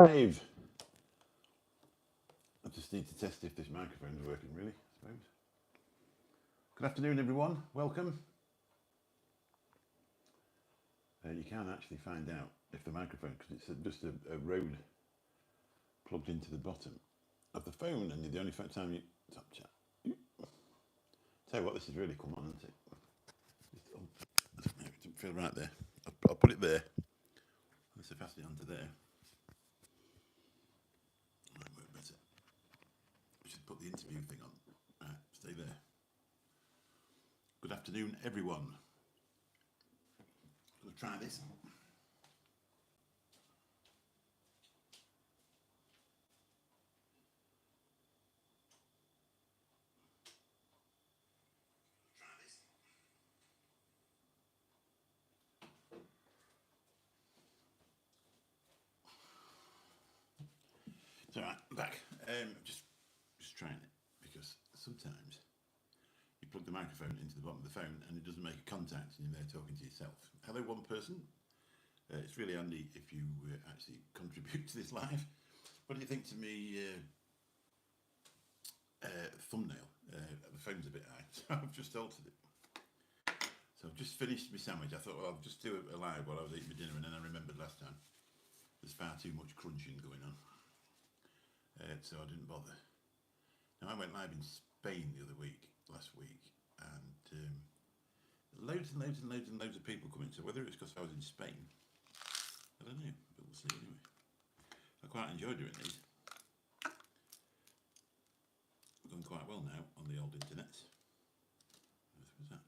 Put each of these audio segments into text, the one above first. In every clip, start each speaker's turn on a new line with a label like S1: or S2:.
S1: Live. I just need to test if this microphone's working, really, I suppose. Good afternoon, everyone. Welcome. You can actually find out if the microphone, because it's just a road plugged into the bottom of the phone, and the only time you top chat. Tell you what, this is really come on, isn't it? It didn't feel right there. I'll put it there. Let's pass it onto there. Might work better. We should put the interview thing on. Right, stay there. Good afternoon, everyone. I'm going to try this. It's all right, I'm back. Just trying it, because sometimes you plug the microphone into the bottom of the phone and it doesn't make a contact and you're there talking to yourself. Hello, one person. It's really handy if you actually contribute to this live. What do you think to me thumbnail? The phone's a bit high, so I've just altered it. So I've just finished my sandwich. I thought, well, I'll just do it live while I was eating my dinner, and then I remembered last time there's far too much crunching going on. So I didn't bother. Now, I went live in Spain the other week, last week, and loads and loads of people coming. So whether it's because I was in Spain, I don't know, but we'll see anyway. I quite enjoy doing these. We're going quite well now on the old internet. What was that?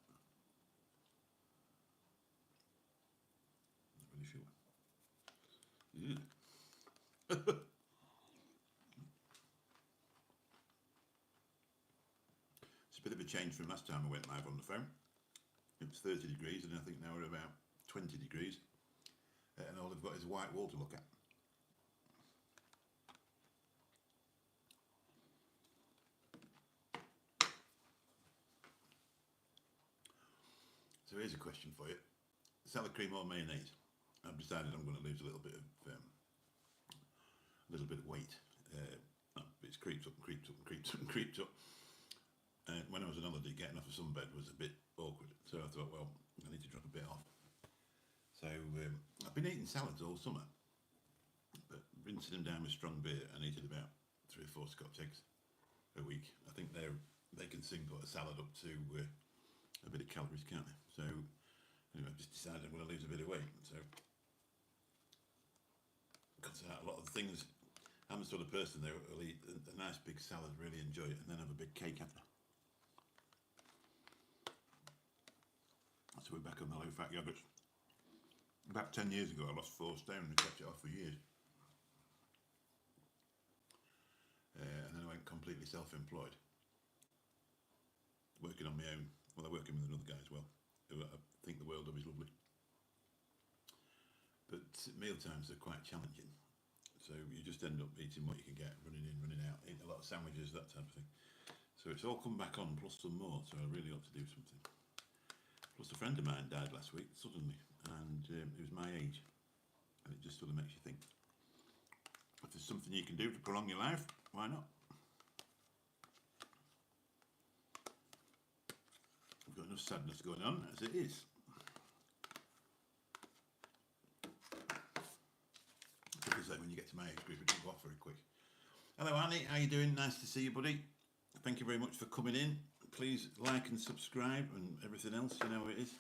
S1: Not really sure. It's a bit of a change from last time I went live on the phone. It was 30 degrees, and I think now we're about 20 degrees. And all they've got is a white wall to look at. So here's a question for you. Salad cream or mayonnaise? I've decided I'm going to lose a little bit of weight. It's creeped up. When I was on holiday, getting off a sunbed was a bit awkward. So I thought, well, I need to drop a bit off. So I've been eating salads all summer, but rinsing them down with strong beer and eating about 3 or 4 Scotch eggs a week. I think they can single a salad up to a bit of calories, can't they? So anyway, I've just decided I'm going to lose a bit of weight. So cut out a lot of things. I'm the sort of person that will eat a nice big salad, really enjoy it, and then have a big cake after. So we're back on the low-fat yogurts. About 10 years ago, I lost 4 stone and kept it off for years. And then I went completely self-employed, working on my own. Well, I'm working with another guy as well, who I think the world of is lovely. But meal times are quite challenging. So you just end up eating what you can get, running in, running out, eating a lot of sandwiches, that type of thing. So it's all come back on, plus some more, so I really ought to do something. Plus a friend of mine died last week, suddenly, and he was my age. And it just sort of makes you think, if there's something you can do to prolong your life, why not? We've got enough sadness going on as it is. Like when you get to my age group, it doesn't go off very quick. Hello Annie, how you doing? Nice to see you, buddy. Thank you very much for coming in. Please like and subscribe and everything else, you know how it is.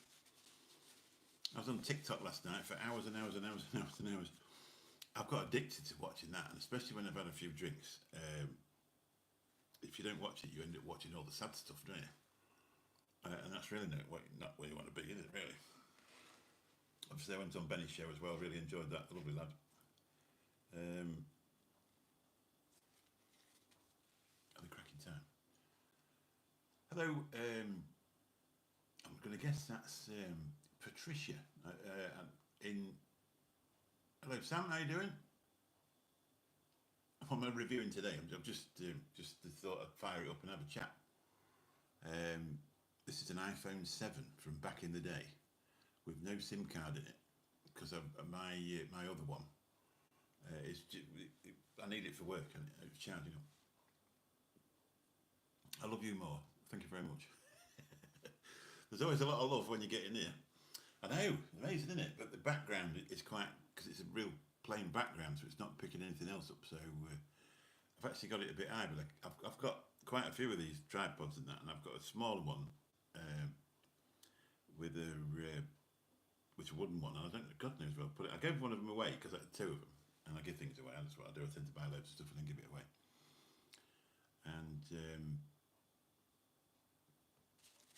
S1: I was on TikTok last night for hours and hours. I've got addicted to watching that, and especially when I've had a few drinks. If you don't watch it, you end up watching all the sad stuff, don't you? And that's really not where you want to be, is it, really? Obviously I went on Benny's show as well, really enjoyed that, lovely lad. Had a cracking time. Hello, I'm going to guess that's Patricia. Hello Sam, how you doing? I'm reviewing today. I've just thought I'd fire it up and have a chat. This is an iPhone 7 from back in the day with no SIM card in it, because my other one I need it for work, and it's charging up. I love you more. Thank you very much. There's always a lot of love when you get in here. I know, amazing, isn't it? But the background is quite, because it's a real plain background, so it's not picking anything else up. So I've actually got it a bit high, but I've got quite a few of these tripods and that, and I've got a smaller one with a which a wooden one, and I don't, God knows where I'll put it. I gave one of them away because I had two of them, and I give things away. That's what I do. I tend to buy loads of stuff and then give it away. And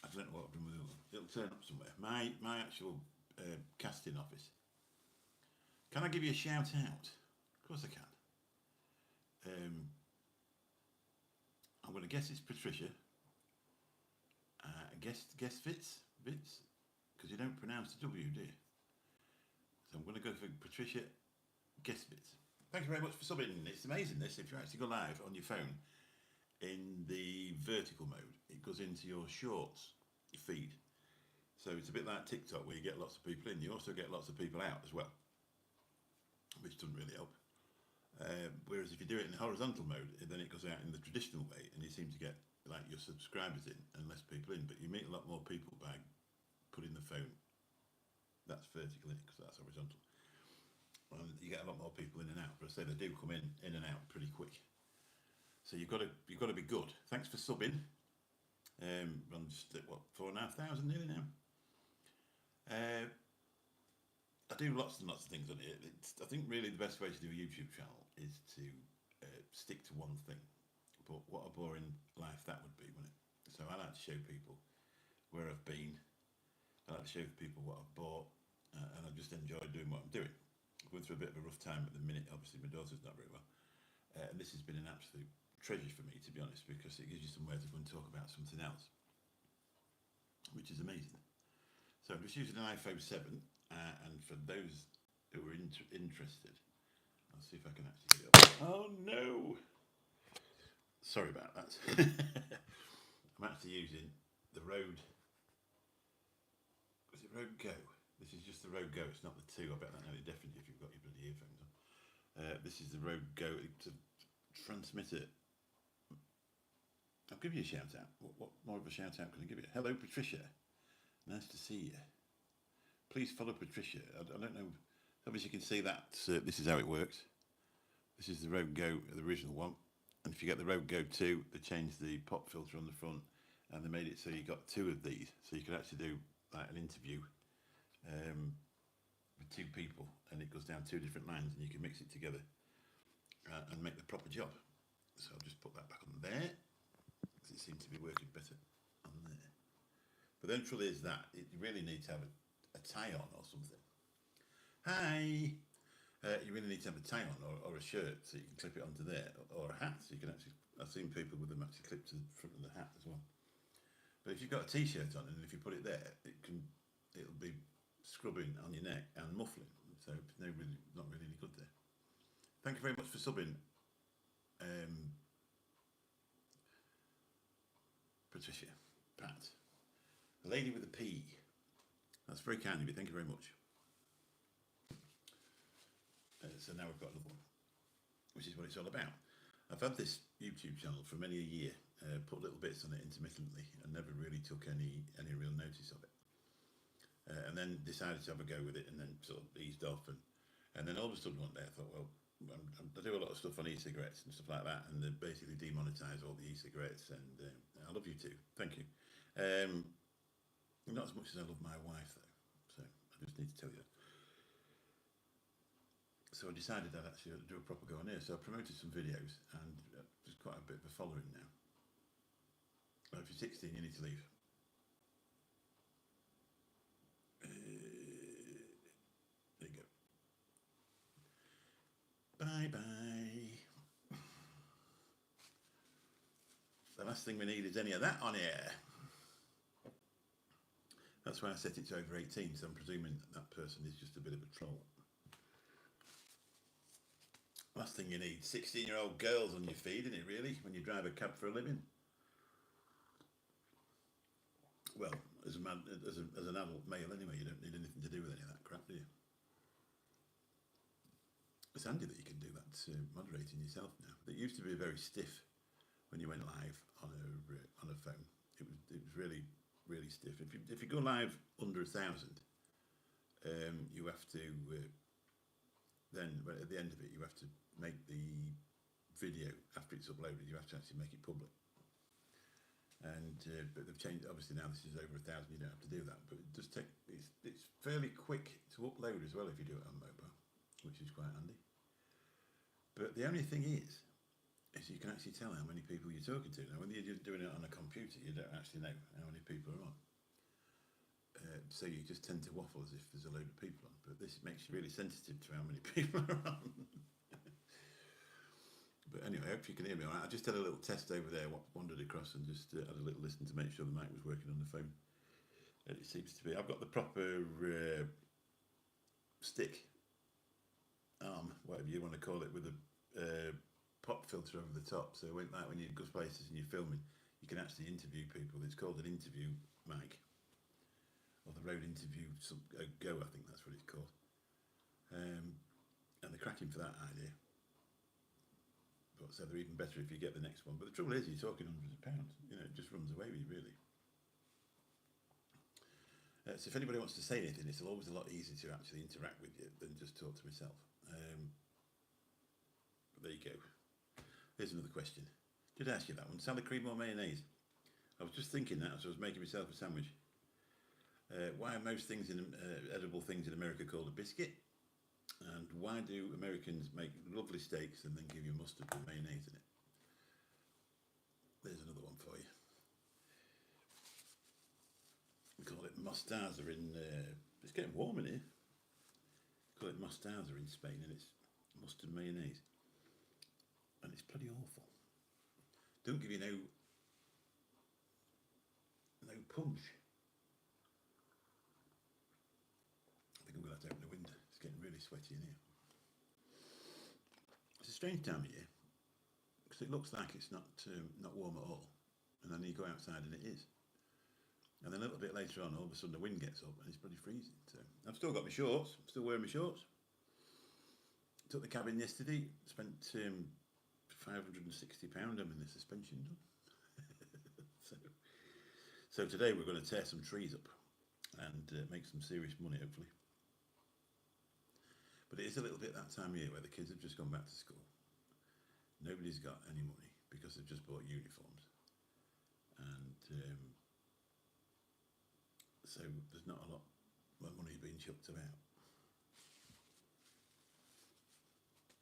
S1: I don't know what I've done with it. It'll turn up somewhere. My actual casting office. Can I give you a shout out? Of course I can. I'm going to guess it's Patricia. Guess Fitz, because you don't pronounce the W, do you? So I'm going to go for Patricia Guessbits. Thank you very much for subbing. It's amazing this. If you actually go live on your phone in the vertical mode, it goes into your shorts feed. So it's a bit like TikTok where you get lots of people in. You also get lots of people out as well, which doesn't really help. Whereas if you do it in horizontal mode, then it goes out in the traditional way, and you seem to get like your subscribers in and less people in. But you meet a lot more people by putting the phone. That's vertical in because that's horizontal. And you get a lot more people in and out. But I say they do come in and out pretty quick. So you've got to be good. Thanks for subbing. I'm just at what, 4,500 nearly now. I do lots and lots of things on here. I think really the best way to do a YouTube channel is to stick to one thing. But what a boring life that would be, wouldn't it? So I like to show people where I've been. I like to show people what I've bought, and I just enjoy doing what I'm doing. I'm going through a bit of a rough time at the minute. Obviously, my daughter's not very well, and this has been an absolute treasure for me, to be honest, because it gives you somewhere to go and talk about something else, which is amazing. So I'm just using an iPhone 7, and for those who are interested, I'll see if I can actually get it up. Oh no! Sorry about that. I'm actually using the Rode. Was it Rode Go? This is just the Rode Go. It's not the 2. I bet that know it definitely if you've got your bloody earphones on. This is the Rode Go. It's a transmitter. I'll give you a shout out. What more of a shout out can I give you? Hello, Patricia. Nice to see you. Please follow Patricia. I don't know. Obviously, you can see that this is how it works. This is the Rode Go, the original one. And if you get the Rode Go 2, they changed the pop filter on the front, and they made it so you got 2 of these, so you could actually do like an interview with 2 people, and it goes down 2 different lines, and you can mix it together and make the proper job. So I'll just put that back on there, because it seems to be working better on there. But then trouble is that you really need to have a tie on or something. Hi. You really need to have a tie on or a shirt so you can clip it onto there, or a hat so you can actually. I've seen people with them actually clipped to the front of the hat as well. But if you've got a t-shirt on and if you put it there, it'll be scrubbing on your neck and muffling. So it's not really any good there. Thank you very much for subbing, Patricia, Pat, the lady with a P. That's very kind of you. Thank you very much. So now we've got another one, which is what it's all about. I've had this YouTube channel for many a year, put little bits on it intermittently, and never really took any real notice of it. And then decided to have a go with it, and then sort of eased off, and then all of a sudden one day I thought, well, I do a lot of stuff on e-cigarettes and stuff like that, and they basically demonetise all the e-cigarettes, and I love you too, thank you. Not as much as I love my wife though, so I just need to tell you that. So I decided I'd actually do a proper go on here. So I promoted some videos, and there's quite a bit of a following now. If you're 16, you need to leave. There you go. Bye-bye. The last thing we need is any of that on here. That's why I set it to over 18, so I'm presuming that person is just a bit of a troll. Last thing you need, 16-year-old girls on your feed, isn't it really, when you drive a cab for a living? Well, as an adult male anyway, you don't need anything to do with any of that crap, do you? It's handy that you can moderating yourself now. It used to be very stiff when you went live on a phone. It was really stiff. If you go live under 1,000, you have to then at the end of it you have to make the video after it's uploaded. You have to actually make it public. And but they've changed. Obviously now this is over 1,000. You don't have to do that, but it does take. It's fairly quick to upload as well if you do it on mobile, which is quite handy. But the only thing is you can actually tell how many people you're talking to. Now, when you're just doing it on a computer, you don't actually know how many people are on. So you just tend to waffle as if there's a load of people on. But this makes you really sensitive to how many people are on. But anyway, I hope you can hear me all right. I just had a little test over there, wandered across and just had a little listen to make sure the mic was working on the phone. And it seems to be. I've got the proper stick arm, whatever you want to call it, with a pop filter over the top. So like when you go places and you're filming, you can actually interview people. It's called an interview mic, or the Rode Interview Go, I think that's what it's called. And they're cracking for that idea. But so they're even better if you get the next one. But the trouble is, you're talking hundreds of pounds. You know, it just runs away with you, really. So if anybody wants to say anything, it's always a lot easier to actually interact with you than just talk to myself. But there you go. Here's another question. Did I ask you that one? Salad cream or mayonnaise? I was just thinking that as I was making myself a sandwich. Why are most things edible things in America called a biscuit? And why do Americans make lovely steaks and then give you mustard with mayonnaise in it? There's another one for you. We call it mostaza in... it's getting warm in here. We call it mostaza in Spain, and it's mustard mayonnaise. And it's bloody awful. Don't give you no punch. I think I'm going to have to open the window. It's getting really sweaty in here. It's a strange time of year because it looks like it's not warm at all, and then you go outside and it is. And then a little bit later on, all of a sudden the wind gets up and it's bloody freezing. So I've still got my shorts. I'm still wearing my shorts. Took the cabin yesterday. Spent £560 having the suspension done. So today we're going to tear some trees up and make some serious money, hopefully. But it is a little bit that time of year where the kids have just gone back to school. Nobody's got any money because they've just bought uniforms. And so there's not a lot of money being chucked about.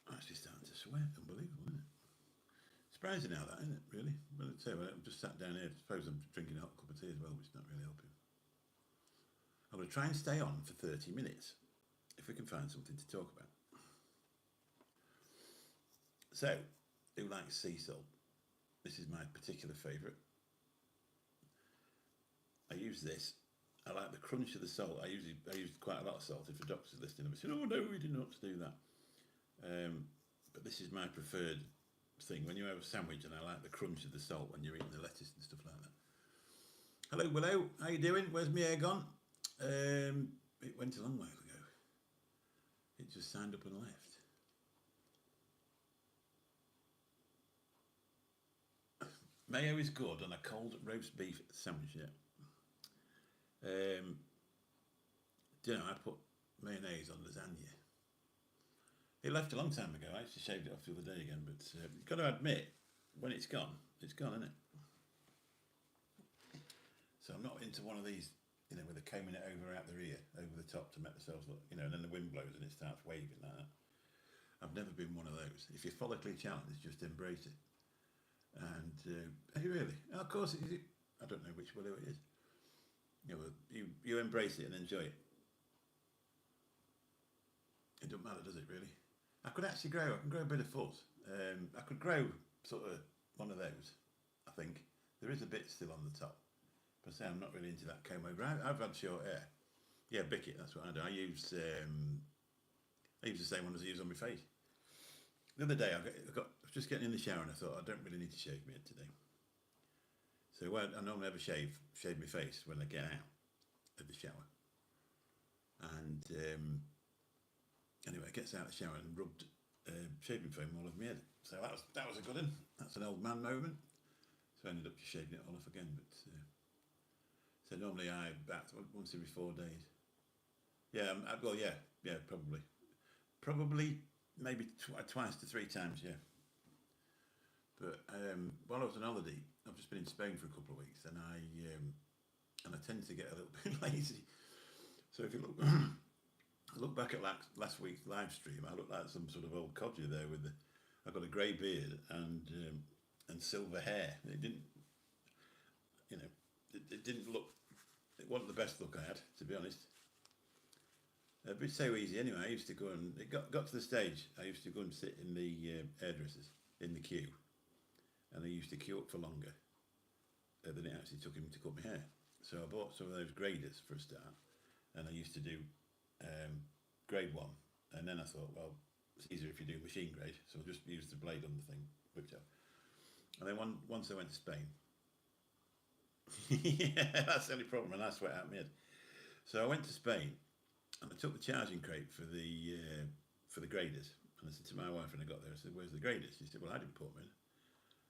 S1: I'm actually starting to sweat. Unbelievable, isn't it? Surprising how that, isn't it, really? Well, I'd say, I've just sat down here. I suppose I'm drinking a hot cup of tea as well, which is not really helping. I'm going to try and stay on for 30 minutes, if we can find something to talk about. So, who likes sea salt? This is my particular favourite. I use this. I like the crunch of the salt. I use quite a lot of salt. If a doctor's listening, I said, "Oh no, we did not do that." But this is my preferred thing. When you have a sandwich, and I like the crunch of the salt when you're eating the lettuce and stuff like that. Hello, Willow. How you doing? Where's my hair gone? It went a long while ago. It just signed up and left. Mayo is good on a cold roast beef sandwich, yeah. You know, I put mayonnaise on lasagna. It left a long time ago. I actually shaved it off the other day again, but you've got to admit, when it's gone, isn't it? So I'm not into one of these, you know, where they're combing it out their ear, over the top to make themselves look, you know, and then the wind blows and it starts waving like that. I've never been one of those. If you're follically challenged, just embrace it. And, are you really? Oh, of course it is. I don't know which Willow it is. You know, you embrace it and enjoy it. It doesn't matter, does it, really? I can grow a bit of fuzz. I could grow sort of one of those, I think. There is a bit still on the top. But say I'm not really into that comb over. I've had short hair. Yeah, Bicket, that's what I do. I use the same one as I use on my face. The other day, I was just getting in the shower and I thought, I don't really need to shave my head today. So I normally ever shave my face when I get out of the shower. And anyway, I gets out of the shower and rubbed shaving foam all over my head. So that was a good one. That's an old man moment. So I ended up just shaving it all off again. But so normally I bat once every 4 days. Yeah, well, yeah, probably maybe twice to 3 times. Yeah. But while I was on holiday, I've just been in Spain for a couple of weeks, and I tend to get a little bit lazy. So if you look back at last week's live stream, I look like some sort of old codger there with I've got a grey beard and silver hair. It didn't, it didn't look. It wasn't the best look I had, to be honest. But it's so easy anyway. I used to go and it got to the stage. I used to go and sit in the hairdressers in the queue, and I used to queue up for longer than it actually took him to cut my hair. So I bought some of those graders for a start, and I used to do grade 1, and then I thought, well, it's easier if you do machine grade, so I'll just use the blade on the thing, whipped out. And then once I went to Spain, yeah, that's the only problem, and I sweat out my head. So I went to Spain, and I took the charging crate for the graders, and I said to my wife when I got there, I said, "Where's the graders?" She said, "Well, I didn't put them in,"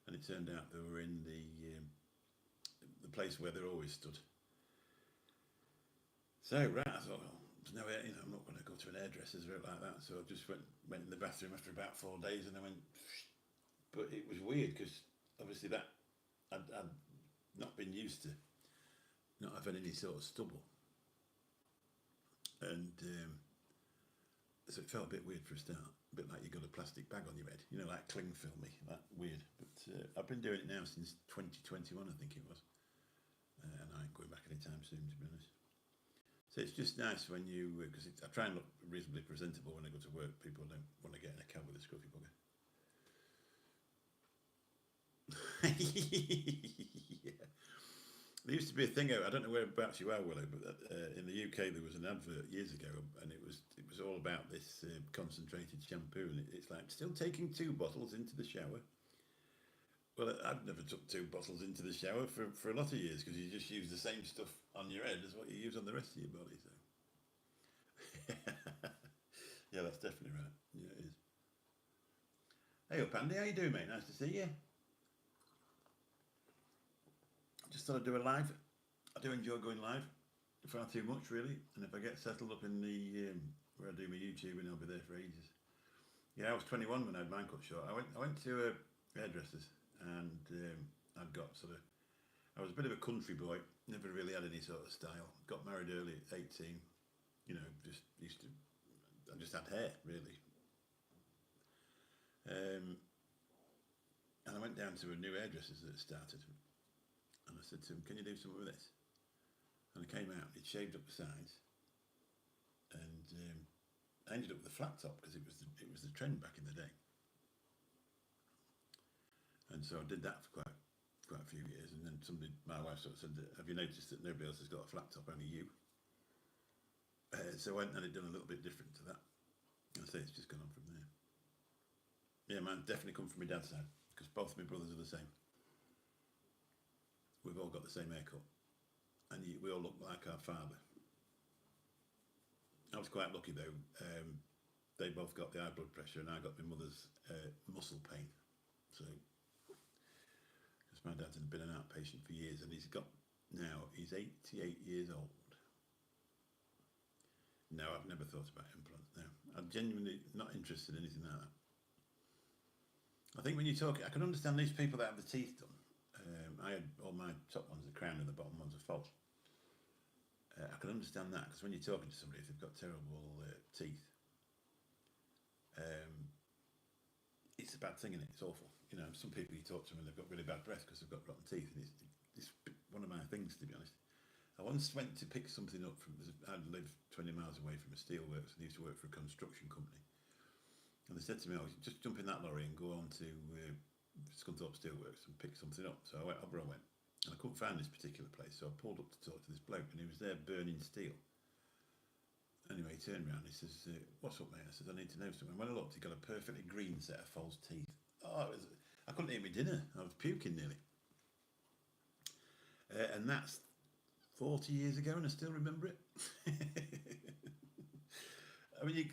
S1: and it turned out they were in the place where they're always stood. So right, I thought, well, there's no, I'm not going to go to an hairdresser's or like that. So I just went in the bathroom after about 4 days, and I went. But it was weird because obviously that I'd not been used to not having any sort of stubble, and so it felt a bit weird for a start, a bit like you got a plastic bag on your head, like cling filmy, that weird. But I've been doing it now since 2021, I think it was, and I ain't going back anytime soon, to be honest. So it's just nice when you, because I try and look reasonably presentable when I go to work. People don't want to get in a cab with a scruffy bugger. Yeah. There used to be a thing out. I don't know whereabouts you are, Willow, but in the UK there was an advert years ago, and it was all about this concentrated shampoo, and it's like still taking 2 bottles into the shower. Well, I've never took 2 bottles into the shower for a lot of years because you just use the same stuff on your head as what you use on the rest of your body. So, yeah, that's definitely right. Yeah, it is. Hey up, Andy, how you doing, mate? Nice to see you. Just thought I'd do a live. I do enjoy going live, far too much really. And if I get settled up in the where I do my YouTubing, I'll be there for ages. Yeah, I was 21 when I had mine cut short. I went to hairdressers, and I'd got sort of. I was a bit of a country boy. Never really had any sort of style. Got married early at 18. Just used to. I just had hair really. And I went down to a new hairdresser's that started, and I said to him, "Can you do something with this?" And I came out. He'd shaved up the sides, and I ended up with a flat top because it was the trend back in the day. And so I did that for quite a few years, and then my wife sort of said, "Have you noticed that nobody else has got a flat top, only you?" So I went and had done a little bit different to that. I say it's just gone on from there. Yeah, man, definitely come from my dad's side because both my brothers are the same. We've all got the same haircut, and we all look like our father. I was quite lucky though. They both got the high blood pressure, and I got my mother's muscle pain. So, because my dad's been an outpatient for years, and he's 88 years old. No, I've never thought about implants. No, I'm genuinely not interested in anything like that. I think when you talk, I can understand these people that have the teeth done. I had all my top ones are crown and the bottom ones are false. I can understand that because when you're talking to somebody, if they've got terrible teeth, it's a bad thing, isn't it? It's awful. Some people you talk to them and they've got really bad breath because they've got rotten teeth, and it's one of my things, to be honest. I once went to pick something up I live 20 miles away from a steelworks, and I used to work for a construction company. And they said to me, "Oh, just jump in that lorry and go on to Scunthorpe Steelworks and pick something up." So I went, and I couldn't find this particular place, so I pulled up to talk to this bloke, and he was there burning steel. Anyway, he turned around, he says, "What's up, mate?" I said, "I need to know something." When I looked, he got a perfectly green set of false teeth. Oh, I couldn't eat my dinner. I was puking nearly. And that's 40 years ago, and I still remember it. I mean, you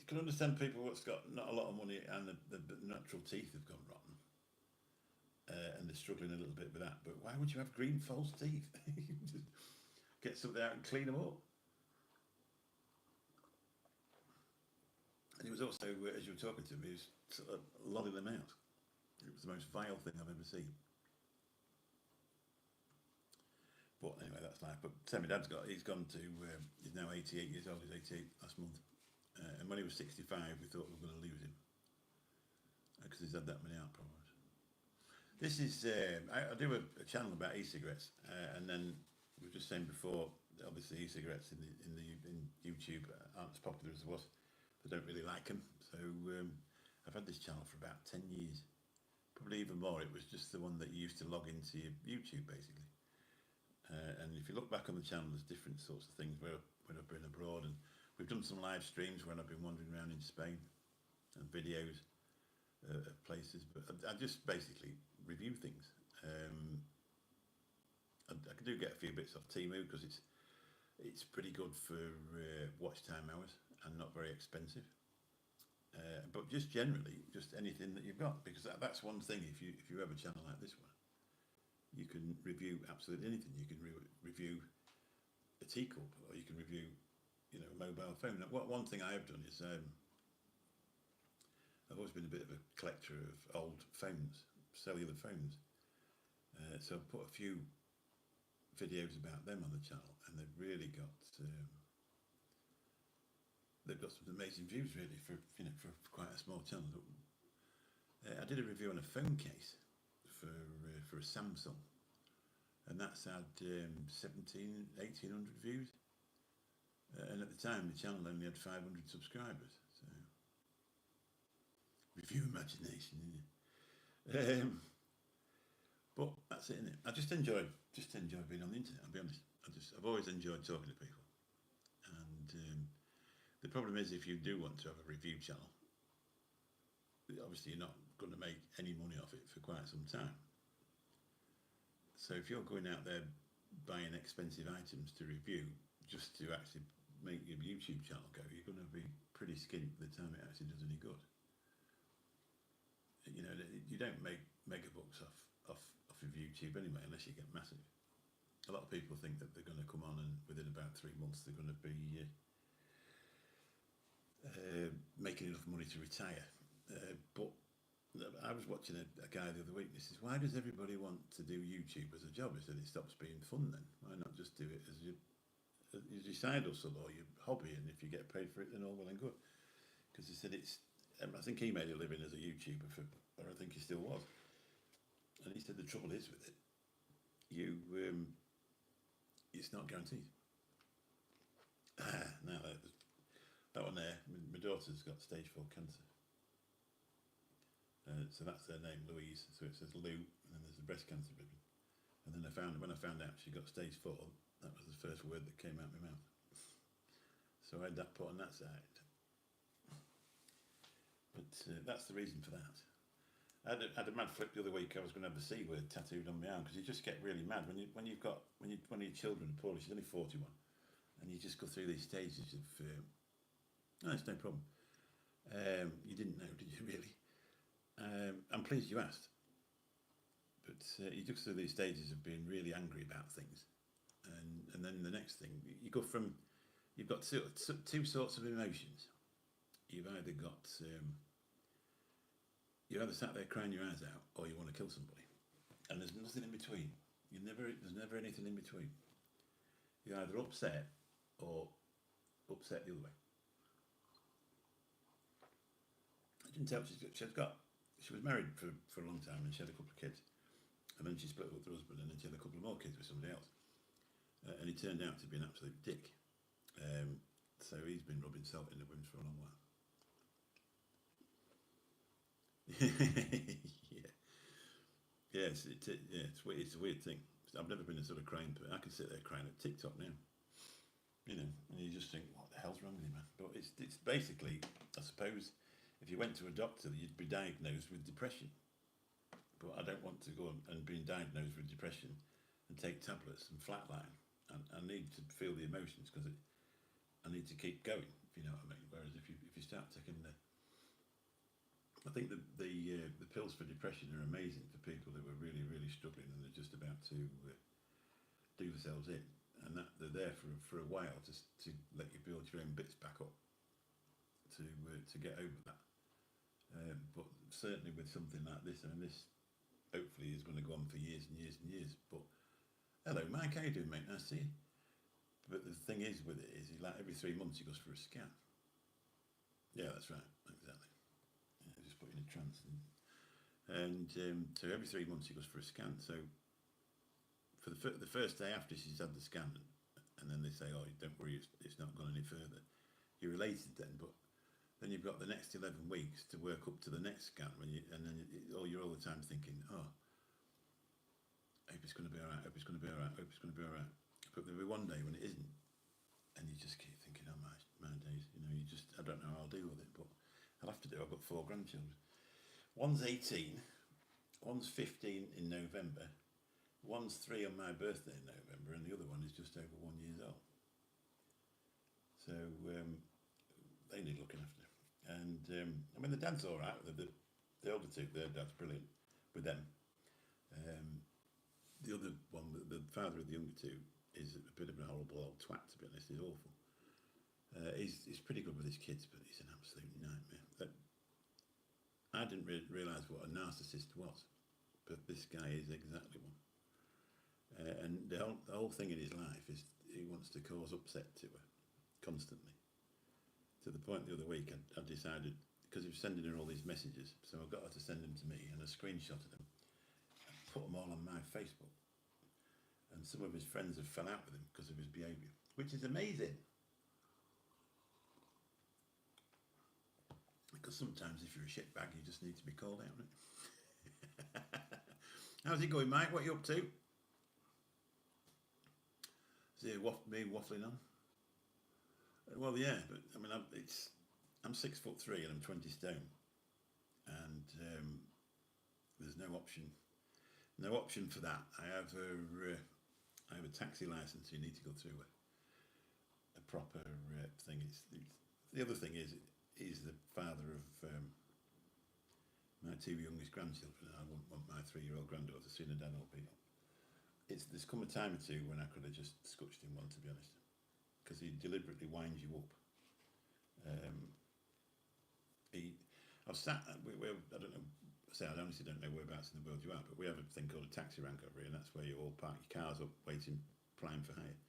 S1: can understand people what's got not a lot of money and the natural teeth have gone rotten, and they're struggling a little bit with that. But why would you have green false teeth? Just get something out and clean them up. And he was also, as you were talking to him, he was sort of lolling them out. It was the most vile thing I've ever seen. But anyway, that's life. But my dad's he's gone to, he's now 88 years old, he's 88 last month. And when he was 65, we thought we were going to lose him. Because he's had that many heart problems. This is, I do a channel about e-cigarettes. And then we were just saying before, obviously e-cigarettes in YouTube aren't as popular as it was. They don't really like them. So I've had this channel for about 10 years. Probably even more. It was just the one that you used to log into your YouTube, basically. And if you look back on the channel, there's different sorts of things when I've been abroad, and we've done some live streams when I've been wandering around in Spain, and videos of places. But I just basically review things. I do get a few bits off Temu because it's pretty good for watch time hours and not very expensive. But just generally, just anything that you've got, because that's one thing. If you have a channel like this one, you can review absolutely anything. You can review a teacup, or you can review, a mobile phone. One thing I have done is I've always been a bit of a collector of old phones, cellular phones. So I've put a few videos about them on the channel, and they've really got some amazing views, really, for quite a small channel. I did a review on a phone case for a Samsung, and that's had 1,800 views, and at the time the channel only had 500 subscribers. So review imagination, isn't it? But that's it, isn't it? I just enjoy being on the internet. I'll be honest. I've always enjoyed talking to people, and the problem is, if you do want to have a review channel, obviously you're not going to make any money off it for quite some time. So if you're going out there buying expensive items to review just to actually make your YouTube channel go, you're going to be pretty skint by the time it actually does any good. You don't make megabucks off of YouTube anyway, unless you get massive. A lot of people think that they're going to come on and within about 3 months they're going to be making enough money to retire. But I was watching a guy the other week, and he says, why does everybody want to do YouTube as a job? He said, it stops being fun then. Why not just do it as your side hustle or your hobby, and if you get paid for it, then all well and good. Because he said I think he made a living as a YouTuber, or I think he still was. And he said the trouble is with it, it's not guaranteed. Now that one there, my daughter's got stage 4 cancer. So that's her name, Louise. So it says Lou, and then there's the breast cancer ribbon. And then when I found out she got stage 4, that was the first word that came out of my mouth. So I had that put on that side. But that's the reason for that. I had a mad flip the other week. I was going to have the C word tattooed on my arm, because you just get really mad when one of your children are poorly. She's only 41, and you just go through these stages of no, it's no problem. You didn't know, did you, really? I'm pleased you asked. But you just go through these stages of being really angry about things, and then the next thing, you go from, you've got two sorts of emotions. You've either got you're either sat there crying your eyes out, or you want to kill somebody, and there's nothing in between. There's never anything in between. You're either upset or upset the other way. I didn't tell she was married for a long time, and she had a couple of kids, and then she split up with her husband, and then she had a couple of more kids with somebody else, and he turned out to be an absolute dick. So he's been rubbing salt in the wounds for a long while. Yes, it's a weird thing. I've never been a sort of crying person. I can sit there crying at TikTok now, and you just think, what the hell's wrong with you, man? But it's basically, I suppose, if you went to a doctor, you'd be diagnosed with depression. But I don't want to go and be diagnosed with depression and take tablets and flatline. I need to feel the emotions, because I need to keep going. If you know what I mean. Whereas if you start taking I think the pills for depression are amazing for people who are really really struggling and they're just about to do themselves in, and that they're there for a while to let you build your own bits back up to get over that. But certainly with something like this, I mean, this hopefully is going to go on for years and years and years. But hello, Mike, how you doing, mate? Nice to see you. But the thing is with it is, like every 3 months he goes for a scan. Yeah, that's right, exactly. Yeah, just put you in a trance, and so every 3 months he goes for a scan. So for the first day after she's had the scan, and then they say, oh, don't worry, it's not gone any further. You're elated then, but then you've got the next 11 weeks to work up to the next scan, and then you're all the time thinking, oh, I hope it's going to be all right, I hope it's going to be all right, I hope it's going to be all right. But there'll be one day when it isn't, and you just keep thinking, oh my days, you know, I don't know how I'll deal with it, but I'll have to do. I've got 4 grandchildren. One's 18, one's 15 in November, one's 3 on my birthday in November, and the other one is just over 1 year old. So they need looking after. And I mean, the dad's all right. The older two, their dad's brilliant with them. The other one, the father of the younger two, is a bit of a horrible old twat, to be honest. He's awful. He's pretty good with his kids, but he's an absolute nightmare. I didn't realise what a narcissist was, but this guy is exactly one. And the whole thing in his life is he wants to cause upset to her constantly. To the point the other week I decided, because he was sending her all these messages, so I got her to send them to me and I screenshotted them and put them all on my Facebook. And some of his friends have fell out with him because of his behaviour, which is amazing. Because sometimes if you're a shitbag, you just need to be called out, right? How's it going, Mike? What are you up to? Is it me waffling on? Well, yeah, but I mean, I'm 6'3" and I'm 20 stone, and there's no option for that. I have a taxi license. So you need to go through a proper thing. The other thing is he's the father of my 2 youngest grandchildren. I wouldn't want my 3-year-old granddaughter seeing her dad all beat up. There's come a time or two when I could have just scotched him one, to be honest, because he deliberately winds you up. I've sat. I don't know. I honestly don't know whereabouts in the world you are, but we have a thing called a taxi rank over here, and that's where you all park your cars up, waiting, applying for hire.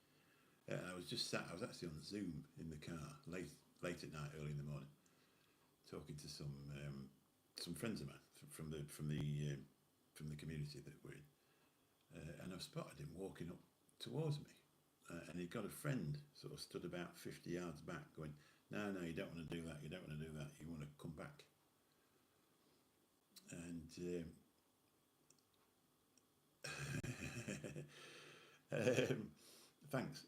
S1: I was just sat. I was actually on Zoom in the car late at night, early in the morning, talking to some friends of mine from the community that we're in, and I've spotted him walking up towards me. And he'd got a friend sort of stood about 50 yards back going, no, you don't want to do that, you don't want to do that, you want to come back. And thanks.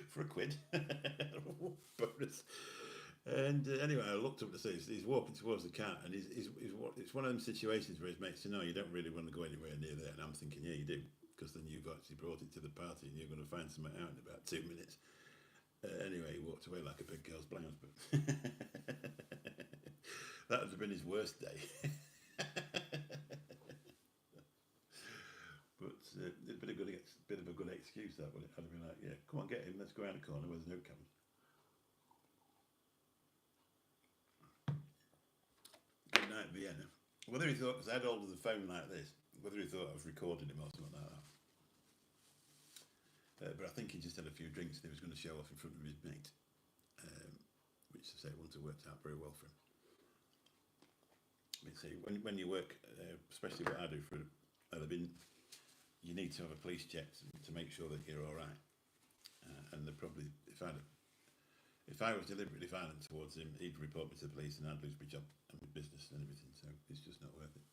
S1: For a quid. Bonus. And anyway, I looked up to see he's walking towards the car, and it's one of them situations where his mate said, no, you don't really want to go anywhere near there. And I'm thinking, yeah, you do, because then you've actually brought it to the party and you're going to find something out in about 2 minutes. Anyway, he walked away like a big girl's blouse, but that would have been his worst day. But it's been bit of a good excuse, that, would it? I'd have been like, yeah, come on, get him, let's go around the corner where there's no cameras. Good night, Vienna. Whether he thought, because I had hold of the phone like this, whether he thought I was recording him or something like that. But I think he just had a few drinks and he was going to show off in front of his mate, which I say wouldn't have worked out very well for him. But see, when you work, especially what I do for a living, you need to have a police check to make sure that you're all right. And they're probably, if I was deliberately violent towards him, he'd report me to the police and I'd lose my job and my business and everything. So it's just not worth it.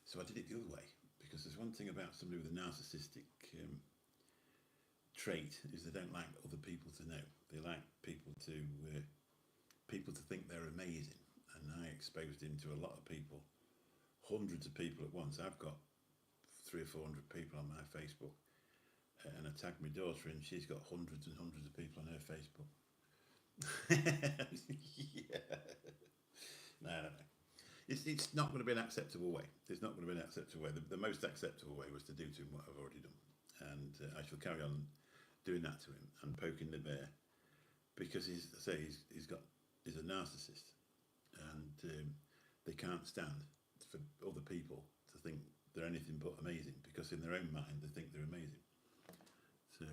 S1: So I did it the other way, because there's one thing about somebody with a narcissistic trait is they don't like other people to know. They like people to think they're amazing. And I exposed him to a lot of people, hundreds of people at once. I've got 300 or 400 people on my Facebook, and I tagged my daughter in. She's got hundreds and hundreds of people on her Facebook. Yeah. No, no, no. It's not going to be an acceptable way. It's not going to be an acceptable way. The most acceptable way was to do to him what I've already done. And I shall carry on doing that to him and poking the bear because he's a narcissist and they can't stand for other people to think they're anything but amazing because in their own mind they think they're amazing. So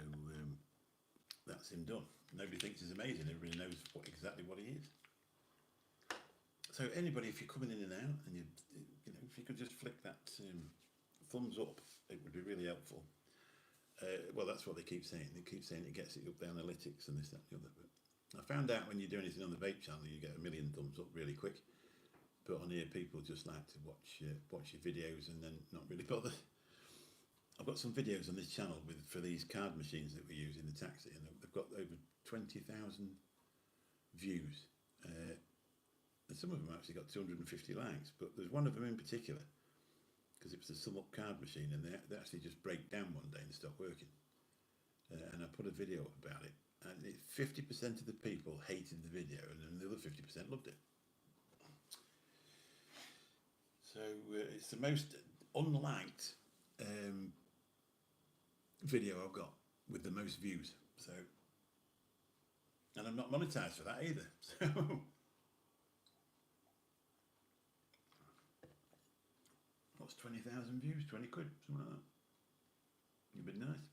S1: that's him done. Nobody thinks he's amazing. Everybody knows exactly what he is. So anybody, if you're coming in and out, and if you could just flick that thumbs up, it would be really helpful. Well, that's what they keep saying. They keep saying it gets it up the analytics and this, that, and the other. But I found out when you do anything on the vape channel, you get 1 million thumbs up really quick. But on here, people just like to watch your videos and then not really bother. I've got some videos on this channel for these card machines that we use in the taxi, and they've got over 20,000 views. And some of them actually got 250 likes, but there's one of them in particular, because it was a sum up card machine, and they actually just break down one day and stop working. And I put a video up about it, and 50% of the people hated the video, and then the other 50% loved it. So it's the most unliked video I've got with the most views. So, and I'm not monetized for that either. So. What's 20,000 views? 20 quid, something like that. You've been nice.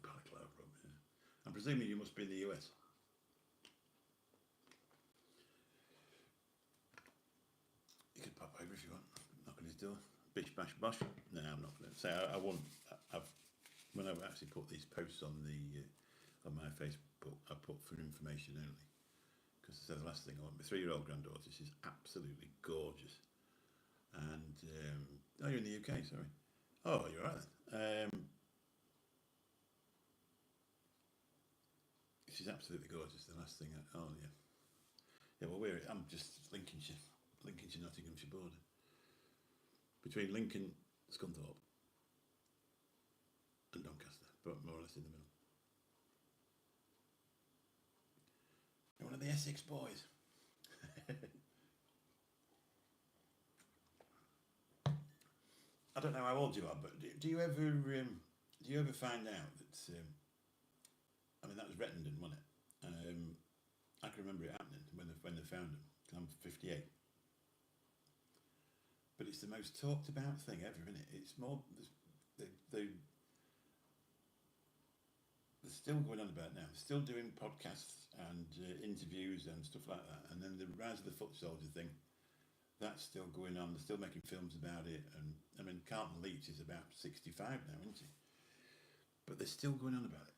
S1: Balaclava, yeah. I'm presuming you must be in the US. You could pop over if you want. Knock on his door. Bish bash bosh. No, I'm not going to say. I won't. When I've actually put these posts on on my Facebook, I put for information only. Because I said the last thing I want. My 3-year-old granddaughter, she's absolutely gorgeous. And oh, you're in the UK, sorry. Oh, you're right then. She's absolutely gorgeous. The last thing. Oh yeah. Yeah. Well, I'm just Lincolnshire, Nottinghamshire border. Between Lincoln, Scunthorpe, and Doncaster, but more or less in the middle. You're one of the Essex boys. I don't know how old you are, but do you ever find out that? I mean, that was Rettendon, wasn't it? I can remember it happening when they found him. I'm 58, but it's the most talked about thing ever, isn't it? It's more they're still going on about it now. They're still doing podcasts and interviews and stuff like that. And then the Rise of the Foot Soldier thing. That's still going on. They're still making films about it, and I mean, Carlton Leach is about 65 now, isn't he? But they're still going on about it.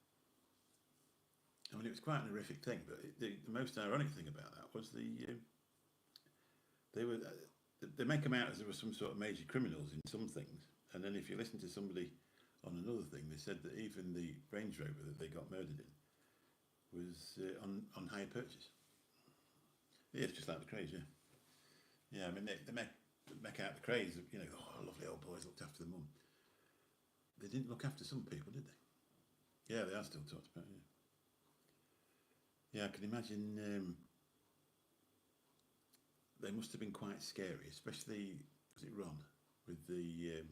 S1: I mean, it was quite an horrific thing, but the most ironic thing about that was they make them out as there were some sort of major criminals in some things, and then if you listen to somebody on another thing, they said that even the Range Rover that they got murdered in was on hire purchase. Yeah, it's just like the Craze, yeah. Yeah, I mean, they make out the Craze, oh, lovely old boys looked after the mum. They didn't look after some people, did they? Yeah, they are still talked about, yeah. Yeah, I can imagine they must have been quite scary, especially, was it Ron, with the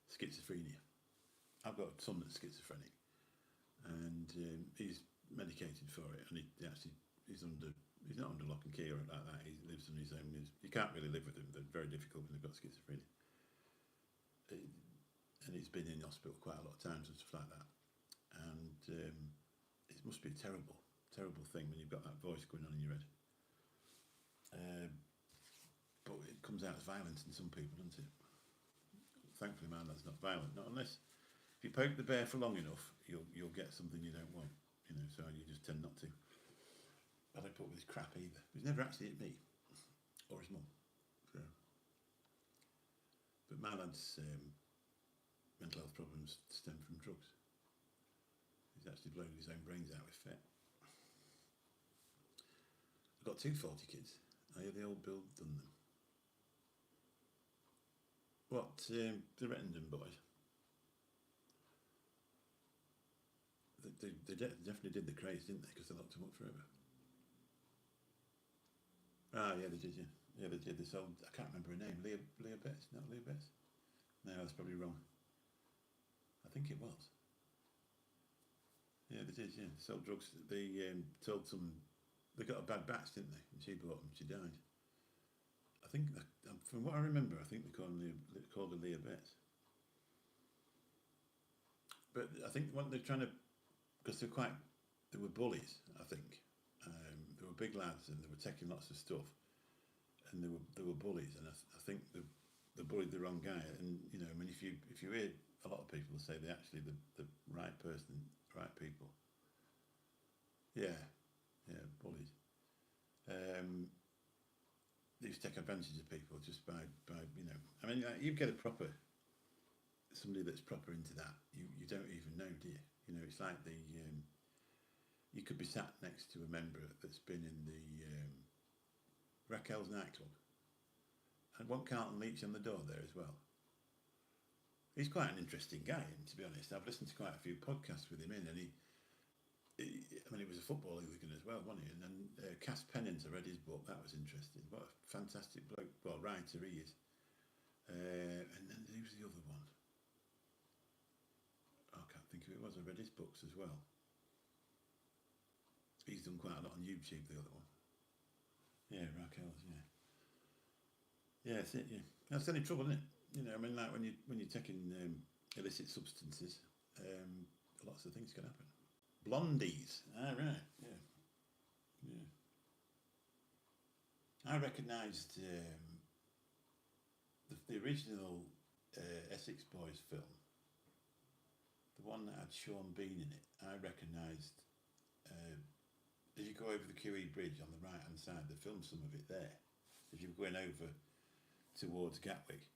S1: schizophrenia. I've got a son that's schizophrenic, and he's medicated for it, and he's not under lock and key or like that. He lives on his own. You can't really live with them. They're very difficult when they've got schizophrenia. And he's been in hospital quite a lot of times and stuff like that. And it must be a terrible, terrible thing when you've got that voice going on in your head. But it comes out as violence in some people, doesn't it? Thankfully, my lad's not violent. Not unless if you poke the bear for long enough, you'll get something you don't want. So you just tend not to. I don't put up with his crap either. He's never actually hit me or his mum. So. But my lad's mental health problems stem from drugs. He's actually blown his own brains out with fet. I've got 2 40 kids. I hear the old Bill done them. What, the Rettendon boys? definitely did the craze, didn't they? Because they locked him up forever. Ah, yeah, they did. Yeah, yeah, they did. They sold. I can't remember her name. Leah Betts. Not Leah Betts. No, that's probably wrong. I think it was. Yeah, they did. Yeah, they sold drugs. They told some. They got a bad batch, didn't they? And she bought them. She died. I think, from what I remember, I think they called her Leah Betts. But I think what they're trying to, because they were bullies. I think they were big lads and they were taking lots of stuff, and they were bullies. And I think they bullied the wrong guy. And you know, I mean, if you hear a lot of people say they're actually the right person, right people. Yeah, yeah, bullies. They used to take advantage of people just by you know. I mean, like, you get a proper somebody that's proper into that. You don't even know, do you? You know, it's like you could be sat next to a member that's been in the Raquel's nightclub, and one Carlton Leach on the door there as well. He's quite an interesting guy, and to be honest, I've listened to quite a few podcasts with him in, and I mean, he was a football hooligan as well, wasn't he? And then Cass Pennant, I read his book. That was interesting. What a fantastic bloke. Well, writer he is. And then who's the other one? Oh, I can't think who it was. I read his books as well. He's done quite a lot on YouTube, the other one. Yeah, Raquel's, yeah. Yeah, that's it, yeah. That's the only trouble, isn't it? You know, I mean, like when you're taking illicit substances, lots of things can happen. Blondies. Ah, right. Yeah. Yeah. I recognised the original Essex Boys film, the one that had Sean Bean in it. I recognised, as you go over the QE Bridge on the right hand side, they filmed some of it there. If you're going over towards Gatwick,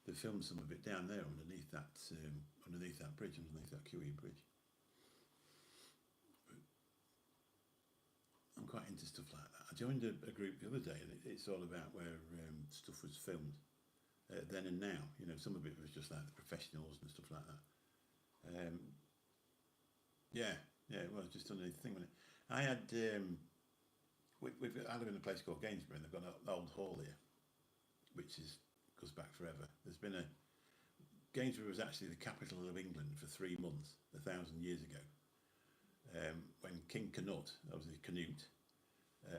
S1: they filmed some of it down there underneath that bridge, underneath that QE Bridge. I'm quite into stuff like that. I joined a group the other day, and it's all about where stuff was filmed then and now. You know, some of it was just like the professionals and stuff like that. Yeah, it was just underneath the thing. I had I live in a place called Gainsborough, and they've got an old hall here, which goes back forever. Gainsborough was actually the capital of England for 3 months 1,000 years ago. When King Canute, obviously Canute,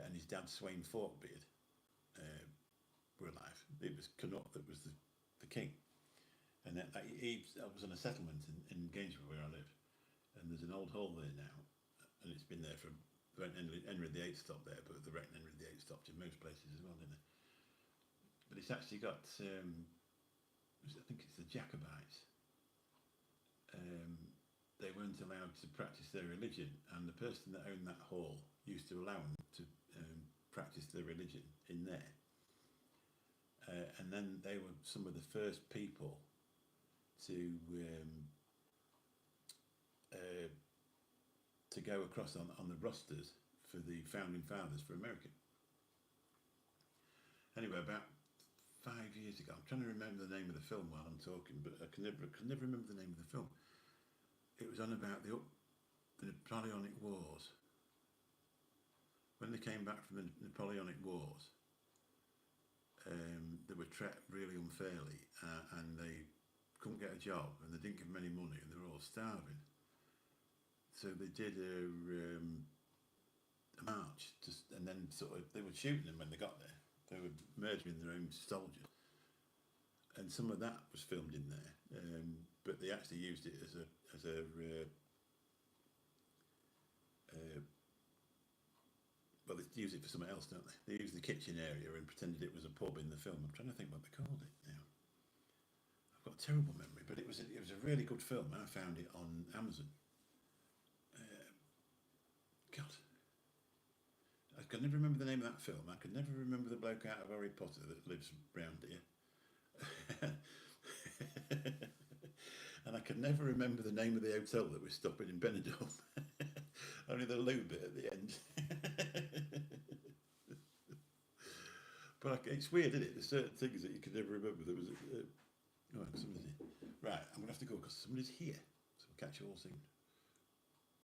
S1: and his dad Sweyn Forkbeard were alive. It was Canute that was the king, and that was on a settlement in Gainsborough where I live, and there's an old hall there now, and it's been there for Henry VIII stopped there, but the reckon Henry VIII stopped in most places as well, didn't it? But it's actually got I think it's the Jacobites. They weren't allowed to practice their religion, and the person that owned that hall used to allow them to practice their religion in there. And then they were some of the first people to go across on the rosters for the founding fathers for America. Anyway, about 5 years ago, I'm trying to remember the name of the film while I'm talking, but I can never remember the name of the film. It was on about the Napoleonic Wars. When they came back from the Napoleonic Wars, they were trapped really unfairly, and they couldn't get a job, and they didn't give them any money, and they were all starving. So they did a march, and then they were shooting them when they got there. They were murdering their own soldiers, and some of that was filmed in there. But they actually used it as a well, they use it for something else, don't they? They used the kitchen area and pretended it was a pub in the film. I'm trying to think what they called it now. I've got a terrible memory, but it was a really good film. I found it on Amazon. God, I could never remember the name of that film. I could never remember the bloke out of Harry Potter that lives round here. And I could never remember the name of the hotel that we're stopping in Benidorm. Only the loo bit at the end. But it's weird, isn't it? There's certain things that you can never remember. There was somebody's here. Right, I'm going to have to go because somebody's here. So we'll catch you all soon.